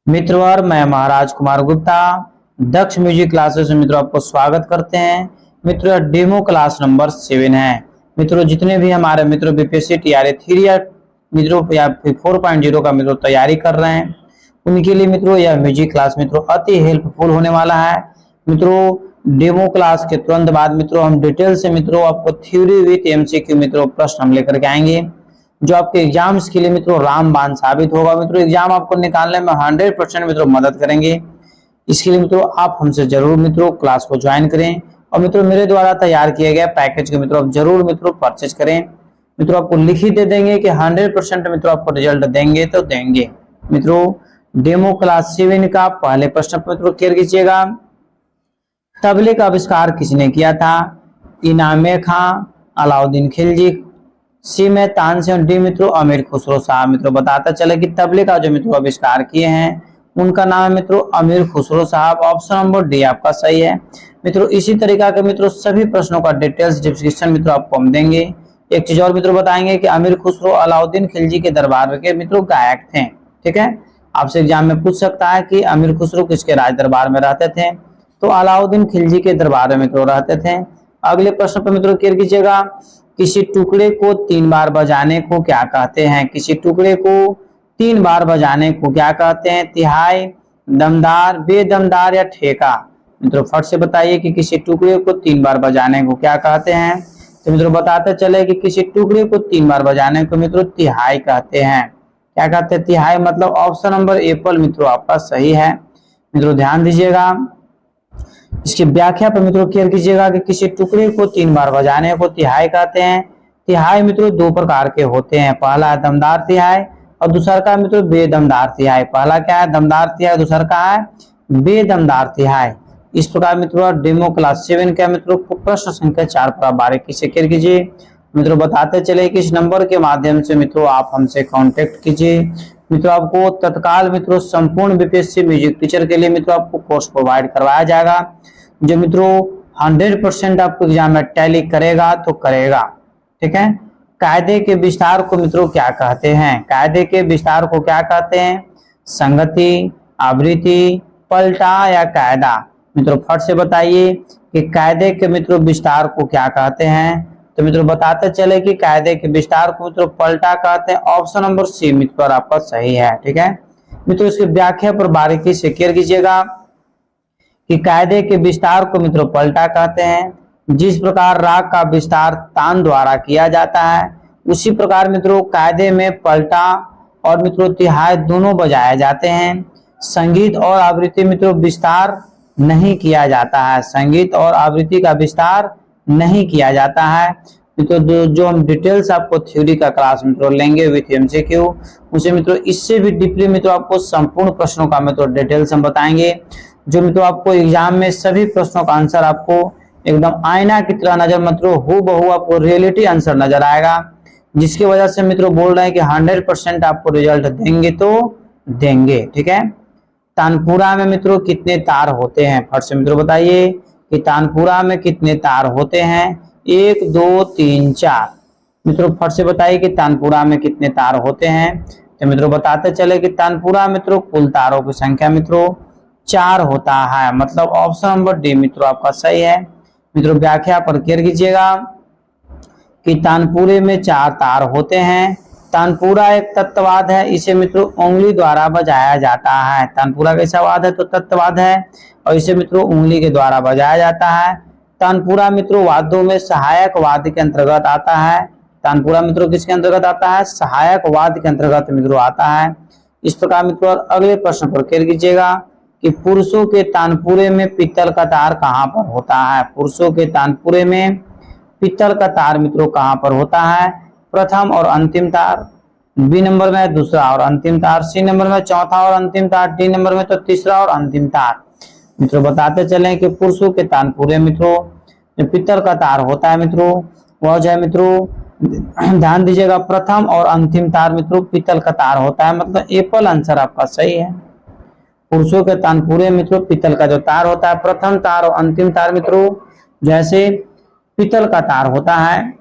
मित्रों और मैं महाराज कुमार गुप्ता दक्ष म्यूजिक क्लासेस में मित्रों आपको स्वागत करते हैं। मित्रों डेमो क्लास नंबर 7 है। मित्रों जितने भी हमारे मित्रों बीपीएससी टीआरए 3 या मित्रों या 4.0 का मित्रों तैयारी कर रहे हैं उनके लिए मित्रों यह म्यूजिक क्लास मित्रों अति हेल्पफुल होने वाला है। मित्रों डेमो क्लास के तुरंत बाद मित्रों हम डिटेल से मित्रों आपको थ्योरी विद एमसीक्यू मित्रों प्रश्न हम लेकर के आएंगे जो आपके एग्जाम्स के लिए मित्रों रामबाण साबित होगा। मित्रों एग्जाम आपको निकालने में 100% मित्रों मदद करेंगे। इसके लिए मित्रों आप हमसे जरूर मित्रों क्लास को ज्वाइन करें और मित्रों मेरे द्वारा तैयार किए गए पैकेज के मित्रों आप जरूर मित्रों परचेज करें। मित्रों आपको लिख ही दे देंगे कि 100% मित्रों आपको रिजल्ट देंगे तो देंगे। मित्रों डेमो क्लास 7 का पहले प्रश्न मित्रों क्लियर कीजिएगा। तबले का आविष्कार किसने किया था? इनामे खां, अलाउद्दीन खिलजी, सी में तानसेन, डी मित्रों अमीर खुसरो साहब। मित्रों बताता चले कि तबले का जो मित्रों आविष्कार किए हैं उनका नाम है मित्रों अमीर खुसरो साहब। ऑप्शन नंबर डी आपका सही है। मित्रों इसी तरीका के मित्रों सभी प्रश्नों का डिटेल्स डिस्क्रिप्शन मित्रों आपको हम देंगे। एक चीज और मित्रों बताएंगे कि अमीर खुसरो अलाउद्दीन खिलजी के दरबार के मित्रों गायक थे। ठीक है, आपसे एग्जाम में पूछ सकता है कि अमीर खुसरो किसके राज दरबार में रहते थे, तो अलाउद्दीन खिलजी के दरबार में मित्रों रहते थे। अगले प्रश्न पर मित्रों क्लियर कीजिएगा। किसी टुकड़े को 3 बार बजाने को क्या कहते हैं? किसी टुकड़े को 3 बार बजाने को क्या कहते हैं? तिहाई, दमदार, बेदमदार या ठेका? मित्रों फट से बताइए कि किसी टुकड़े को 3 बार बजाने को क्या कहते हैं। तो मित्रों बताते चले कि किसी टुकड़े को 3 बार बजाने को मित्रों तिहाई कहते हैं। क्या कहते हैं? तिहाई। मतलब ऑप्शन नंबर एप्पल मित्रों आपका सही है। मित्रों ध्यान दीजिएगा, इसकी व्याख्या पर मित्रों क्लियर कीजिएगा कि किसी टुकड़े को 3 बार बजाने को तिहाई कहते हैं। तिहाई मित्रों 2 प्रकार के होते हैं, पहला है दमदार तिहाई और दूसरा का मित्रों बेदमदार तिहाई। पहला क्या है? दमदार तिहाई, दूसरा का है बेदमदार तिहाई। इस प्रकार मित्रों डेमो क्लास 7 का मित्रों प्रश्न संख्या 4 पर बारीकी से क्लियर कीजिए। मित्रों बताते चले कि इस नंबर के माध्यम से मित्रों आप हमसे कांटेक्ट कीजिए। मित्रों आपको तत्काल मित्रों संपूर्ण बीपीएससी म्यूजिक टीचर के लिए मित्रों आपको कोर्स प्रोवाइड करवाया जाएगा जो मित्रों 100% आपको एग्जाम में टैली करेगा तो करेगा। ठीक है, कायदे के विस्तार को मित्रों क्या कहते हैं? कायदे के विस्तार को क्या कहते हैं? संगति, आवृत्ति, पलटा या कायदा? मित्रों फट से बताइए कि कायदे के मित्रों विस्तार को क्या कहते हैं। तो मित्रों बताते चले कि कायदे के विस्तार को मित्रों पलटा कहते हैं। ऑप्शन नंबर सी मित्रों आपका सही है। ठीक है, मित्रों इसकी व्याख्या पर बारीकी से क्लियर कीजिएगा कि कायदे के विस्तार को मित्रों पलटा कहते हैं। जिस प्रकार राग का विस्तार तान द्वारा किया जाता है उसी प्रकार मित्रों कायदे में पलटा और मित्रों तिहाई दोनों बजाए जाते हैं। संगीत और आवृत्ति मित्रों विस्तार नहीं किया जाता है। संगीत और आवृत्ति का विस्तार नहीं किया जाता है। मित्रों जो हम डिटेल्स आपको थ्योरी का क्लास मित्रों लेंगे विथ एमसीक्यू उसे मित्रों इससे भी डीपली मित्रों आपको संपूर्ण प्रश्नों का मित्रों डिटेल्स हम बताएंगे जो मित्रों आपको एग्जाम में सभी प्रश्नों का आंसर आपको एकदम आईना की तरह नजर मित्रों हूबहू आपको रियलिटी आंसर नजर आएगा, जिसकी वजह से मित्रों बोल रहे हैं कि 100% आपको रिजल्ट देंगे तो देंगे। ठीक है, तानपुरा में मित्रों कितने तार होते हैं? फट से मित्रों बताइए कि तानपुरा में कितने तार होते हैं? 1 2 3 4। मित्रों फट से बताइए कि तानपुरा में कितने तार होते हैं। तो मित्रों बताते चले कि तानपुरा मित्रों कुल तारों की संख्या मित्रों 4 होता है। मतलब ऑप्शन नंबर डी मित्रों आपका सही है। मित्रों व्याख्या पर क्लियर कीजिएगा कि तानपुरे में 4 तार होते हैं। तानपुरा एक तत्ववाद है, इसे मित्रों उंगली द्वारा बजाया जाता है। तानपुरा कैसा वाद है? तो तत्ववाद है और इसे मित्रों उंगली के द्वारा बजाया जाता है। तानपुरा मित्रों वाद्यों में सहायक वाद्य के अंतर्गत आता है। तानपुरा मित्रों किसके अंतर्गत आता है? सहायक वाद्य के अंतर्गत मित्रों आता है। इस प्रकार मित्रों अगले प्रश्न पर क्लियर कीजिएगा कि पुरुषों के तानपुरे में पित्तल का तार कहां पर होता है? पुरुषों के तानपुरे में पित्तल का तार मित्रों कहां पर होता है? प्रथम और अंतिम तार, बी नंबर में दूसरा और अंतिम तार, सी नंबर में चौथा और अंतिम तार, डी नंबर में तो तीसरा और अंतिम तार। मित्रों बताते चले कि पुरुषों के तानपुरे मित्रों जो पित्तल का तार होता है मित्रों वह जो है मित्रों ध्यान दीजिएगा प्रथम और अंतिम तार मित्रों पित्तल का तार होता है। मतलब एप्पल आंसर आपका सही है। पुरुषों के तानपुरे मित्रों पित्तल का जो तार होता है प्रथम तार और अंतिम तार मित्रों जैसे पित्तल का तार होता है।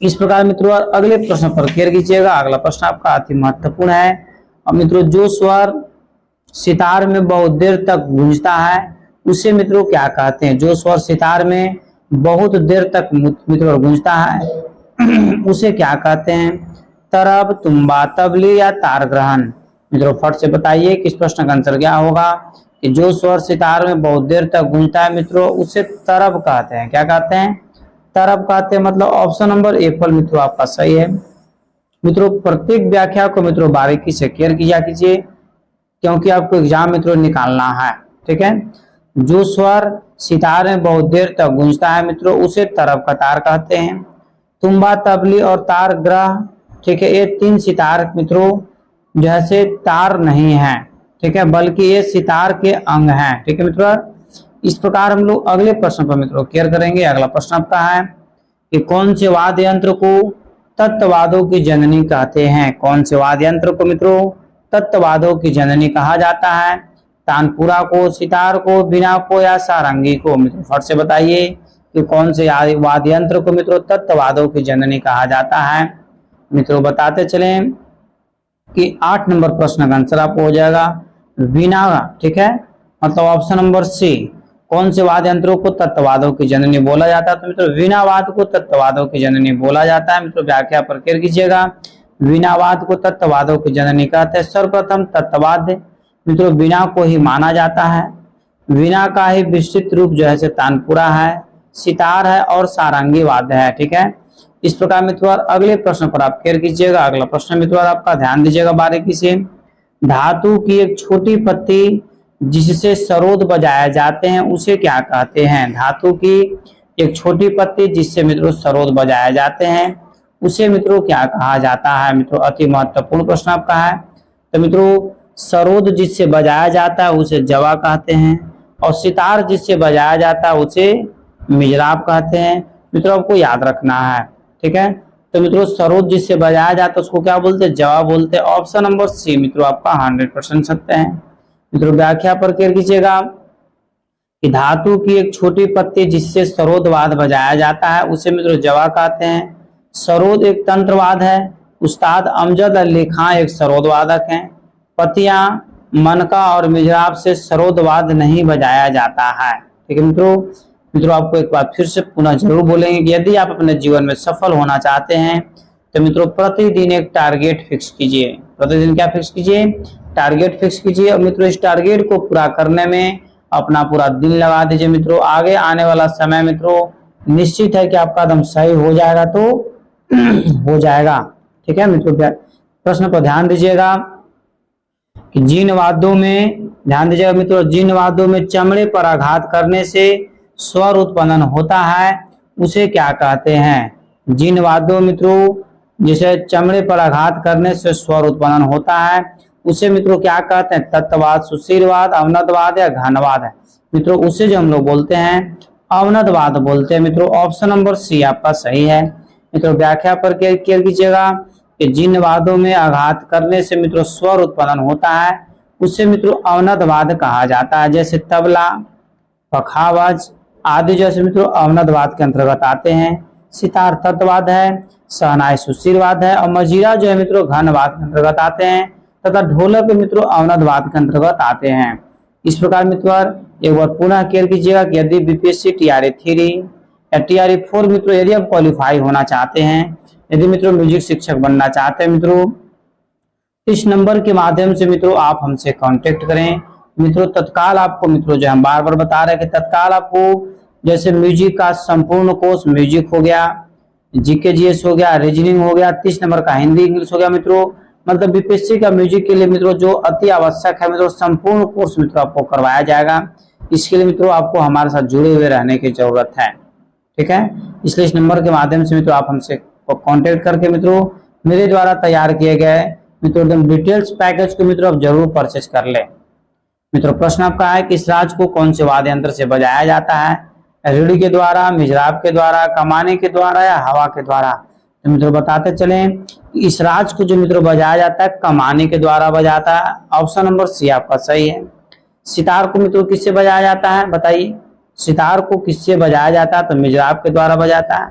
इस प्रकार मित्रों अगले प्रश्न पर क्लियर कीजिएगा। अगला प्रश्न आपका अति महत्वपूर्ण है। और मित्रों जो स्वर सितार में बहुत देर तक गूंजता है उसे मित्रों क्या कहते हैं? जो स्वर सितार में बहुत देर तक मित्रों गूंजता है उसे क्या कहते हैं? तरब, तुम्बा, तबली या तार ग्रहण? मित्रों फट से बताइए कि इस प्रश्न का आंसर क्या होगा कि जो स्वर सितार में बहुत देर तक गूंजता है मित्रों उसे तरब कहते हैं। क्या कहते हैं? तरब कहते हैं। मतलब ऑप्शन नंबर एप्पल मित्रों आपका सही है। मित्रों प्रत्येक व्याख्या को मित्रों बारीकी से क्लियर किया कीजिए क्योंकि आपको एग्जाम मित्रों निकालना है। ठीक है, जो स्वर सितार में बहुत देर तक गूंजता है मित्रों उसे तरब कतार कहते हैं। तुम्बा, तबली और तार ग्रह, ठीक है, ये तीन सितार मित्रों जैसे तार नहीं है, ठीक है, बल्कि ये सितार के अंग हैं। ठीक है मित्रों, इस प्रकार हम लोग अगले प्रश्न पर मित्रों क्लियर करेंगे। अगला प्रश्न आपका है कि कौन से वाद्य यंत्र को तत्ववादों की जननी कहते हैं? कौन से वाद्य यंत्र को मित्रों तत्ववादों की जननी कहा जाता है? तानपुरा को, सितार को, बीना को या सारंगी को? मित्रों फट से बताइए कि कौन से वाद्य यंत्र को मित्रों तत्ववादों की जननी कहा जाता है। मित्रों बताते चलें कि 8 नंबर प्रश्न का आंसर आपको हो जाएगा वीणा। ठीक है, मतलब ऑप्शन नंबर सी। कौन से वाद्य यंत्रों को तत्ववादों की जननी बोला जाता है? तो मित्रों वीणावाद को तत्ववादों की जननी बोला जाता है। मित्रों व्याख्या पर क्लियर कीजिएगा। वीणावाद को तत्ववादों की जननी कहते हैं। सर्वप्रथम तत्ववाद मित्रों वीणा को ही माना जाता है। वीणा का ही विस्तृत रूप जो है तानपुरा है, सितार है और सारंगी वाद्य है। ठीक है, इस प्रकार मित्रों अगले प्रश्न पर आप क्लियर कीजिएगा। अगला प्रश्न मित्रों आपका ध्यान दीजिएगा बारीकी से। धातु की एक छोटी पत्ती जिससे सरोद बजाए जाते हैं उसे क्या कहते हैं? धातु की एक छोटी पत्ती जिससे मित्रों सरोद बजाए जाते हैं उसे मित्रों क्या कहा जाता है? मित्रों अति महत्वपूर्ण प्रश्न आपका है। तो मित्रों सरोद जिससे बजाया जाता है उसे जवा कहते हैं और सितार जिससे बजाया जाता है उसे मिजराब कहते हैं। मित्रों आपको याद रखना है। ठीक है, तो मित्रों सरोद जिससे बजाया जाता है उसको क्या बोलते हैं? जवा बोलते हैं। ऑप्शन नंबर सी मित्रों आपका 100% सत्य है। मित्रों व्याख्या पर क्लियर कीजिएगा कि धातु की एक छोटी पत्ती जिससे सरोदवाद बजाया जाता है उसे मित्रों जवा कहते हैं। सरोद एक तंत्रवाद है। उस्ताद अमजद अली खां एक सरोदवादक हैं। पतियां, मनका और मिजराब से सरोदवाद नहीं बजाया जाता है। ठीक है मित्रों, आपको एक बार फिर से पुनः जरूर बोलेंगे कि यदि आप अपने जीवन में सफल होना चाहते हैं तो मित्रों प्रतिदिन एक टारगेट फिक्स कीजिए। प्रतिदिन क्या फिक्स कीजिए? टारगेट फिक्स कीजिए और मित्रों इस टारगेट को पूरा करने में अपना पूरा दिल लगा दीजिए। मित्रों आगे आने वाला समय मित्रों निश्चित है कि आपका कदम सही हो जाएगा तो हो जाएगा। ठीक है मित्रों, प्रश्न पर ध्यान दीजिएगा कि जिन वाद्यों में ध्यान दीजिएगा मित्रों, जिन वाद्यों में चमड़े पर आघात करने से स्वर उत्पन्न होता है उसे क्या कहते हैं? जिन वाद्यों मित्रों जिसे चमड़े पर आघात करने से स्वर उत्पन्न होता है उसे मित्रों क्या कहते हैं? तत्ववाद, सुशीलवाद, अवनतवाद या घनवाद है। मित्रों उसे जो हम लोग बोलते हैं अवनतवाद बोलते हैं। मित्रों ऑप्शन नंबर सी आपका सही है। मित्रों व्याख्या पर क्लियर कीजिएगा कि जिन वाद्यों में आघात करने से मित्रों स्वर उत्पन्न होता है उसे मित्रों अवनतवाद कहा जाता है। जैसे तबला, पखावज आदि जैसे मित्रों अवनतवाद के अंतर्गत आते हैं। सितार तत्ववाद है, शहनाई सुशीलवाद है और मजीरा जो है मित्रों घनवाद के अंतर्गत आते हैं तथा ढोलक मित्रों अवनतवाद के अंतर्गत आते हैं। इस प्रकार मित्रों एक बार पुनः क्लियर कीजिएगा कि यदि बीपीएससी TRA 3 या TRA 4 मित्रों यदि आप क्वालिफाई होना चाहते हैं, यदि मित्रों म्यूजिक शिक्षक बनना चाहते हैं मित्रों, इस नंबर के माध्यम से मित्रों आप हमसे कांटेक्ट करें। मित्रों तत्काल आपको मित्रों जो हम बार बार बता रहे हैं कि तत्काल आपको जैसे म्यूजिक का संपूर्ण कोर्स म्यूजिक हो गया, जीके जीएस हो गया, रीजनिंग हो गया, 30 नंबर का हिंदी इंग्लिश हो गया मित्रों, मतलब बीपीएससी का म्यूजिक के लिए मित्रों जो अति आवश्यक है मित्रों संपूर्ण कोर्स मित्रों आपको करवाया जाएगा। इसके लिए मित्रों आपको हमारे साथ जुड़े हुए रहने की जरूरत है। ठीक है, इसलिए इस नंबर के माध्यम से मित्रों आप हमसे कांटेक्ट करके मित्रों मेरे द्वारा तैयार किए गए मित्रों एकदम डिटेल्स पैकेज को मित्रों आप जरूर परचेज कर ले। मित्रों प्रश्न आपका है कि इस राज को कौन से वाद्य यंत्र से बजाया जाता है? रीढ़ी के द्वारा, मिजराब के द्वारा, कमाने के द्वारा या हवा के द्वारा? तो मित्रों बताते चलें इस राज को जो मित्रों बजाया जाता है कमाने के द्वारा बजाता है। ऑप्शन नंबर सी आपका सही है। सितार को मित्रों किससे बजाया जाता है बताइए? सितार को किससे बजाया जाता है? तो मिजराब के द्वारा बजाता है।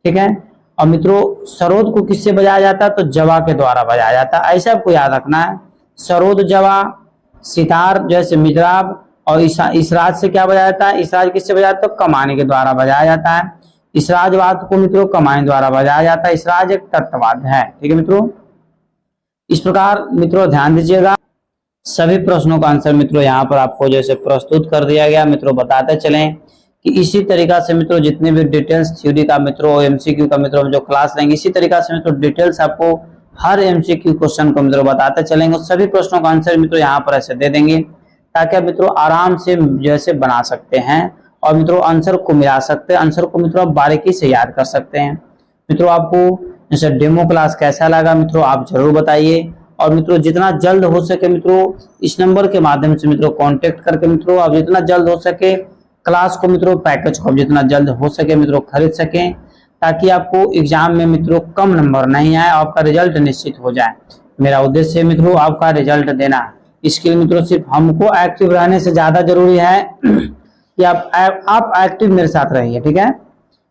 ठीक है, और मित्रों सरोद को किससे बजाया जाता है? तो जवा के द्वारा बजाया जाता है। ऐसा आपको याद रखना है, सरोद जवा सितार जैसे मिजराब, और इसराज से क्या बजाया जाता है, इसराज किससे बजाया जाता है, तो कमाने के द्वारा बजाया जाता है। इसराजवाद को मित्रों कमाने द्वारा बजाया जाता है। इसराज एक तत्ववाद है। ठीक है मित्रों, इस प्रकार मित्रों ध्यान दीजिएगा, सभी प्रश्नों का आंसर मित्रों यहाँ पर आपको जैसे प्रस्तुत कर दिया गया। मित्रों बताते चलें कि इसी तरीका से मित्रों जितने भी डिटेल्स थ्योरी का मित्रों एमसीक्यू का मित्रों जो क्लास लेंगे, इसी तरीका से मित्रों डिटेल्स आपको हर एमसीक्यू क्वेश्चन को मित्रों बताते चलेंगे। सभी प्रश्नों का आंसर मित्रों यहाँ पर ऐसे दे देंगे ताकि आप मित्रों आराम से जैसे बना सकते हैं और मित्रों आंसर को मिला सकते हैं। आंसर को मित्रों आप बारीकी से याद कर सकते हैं। मित्रों आपको जैसे डेमो क्लास कैसा लगा मित्रों आप जरूर बताइए, और मित्रों जितना जल्द हो सके मित्रों इस नंबर के माध्यम से मित्रों कांटेक्ट करके मित्रों आप जितना जल्द हो सके क्लास को मित्रों पैकेज को जितना जल्द हो सके मित्रों खरीद सकें, ताकि आपको एग्जाम में मित्रों कम नंबर नहीं आए, आपका रिजल्ट निश्चित हो जाए। मेरा उद्देश्य है मित्रों आपका रिजल्ट देना। इसके लिए मित्रों सिर्फ हमको एक्टिव रहने से ज्यादा जरूरी है कि आप एक्टिव मेरे साथ रहिए। ठीक है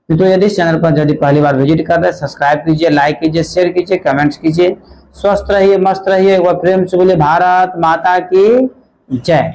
मित्रों, यदि इस चैनल पर यदि पहली बार विजिट कर रहे हैं सब्सक्राइब कीजिए, लाइक कीजिए, शेयर कीजिए, कमेंट्स कीजिए। स्वस्थ रहिए, मस्त रहिए। एक बार प्रेम से बोले भारत माता की जय।